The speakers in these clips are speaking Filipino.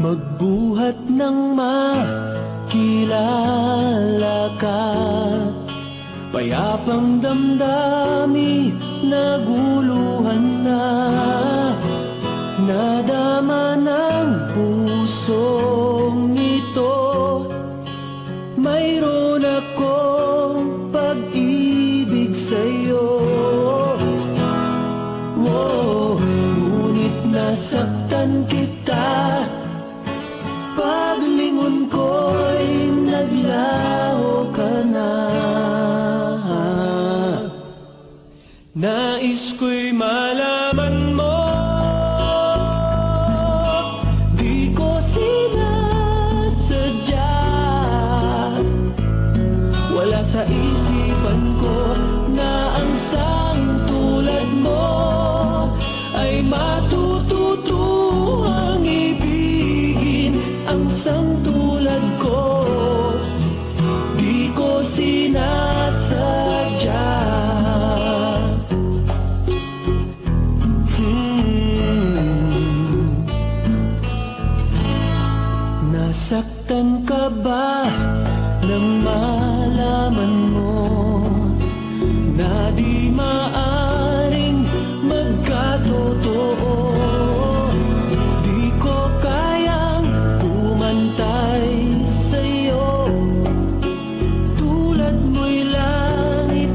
magbuhat ng makilala ka. Payapang damdami, naguluhan na, nadama ng pusong ito. Mayroon akong pag-ibig sa'yo. Ngunit nasaktan kita, paglingon ko'y naglaho ka na. Nais ko'y malaman mo, di ko sinasadya. Wala sa isipan ko na ang sang tulad mo ay matututuhang ibigin. Ang sang tulad ko, di ko sinasadya. Nasaktan ka ba nang malaman mo na di maaring magkatotoo? Di ko kayang pumantay sa'yo, tulad mo'y langit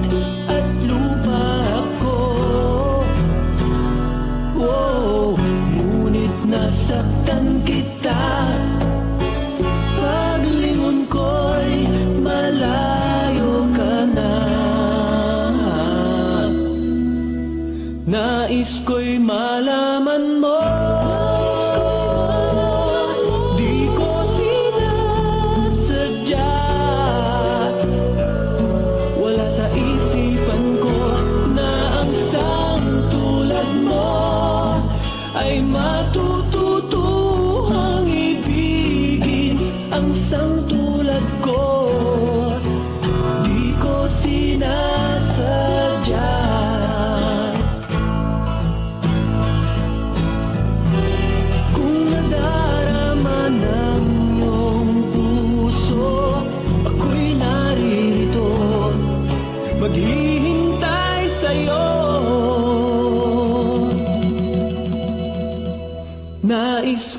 at lupa ako. Ngunit nasaktan kita, paglingon ko'y malayo ka na. Nais ko'y malaman mo, di ko sinasadya. Wala sa isipan ko na ang sang tulad mo ay matututuhang ibigin. Ang sang tulad ko, di ko sinasadya. Kung nadarama ng iyong puso, ako'y naririto, maghihintay sa'yo. Nais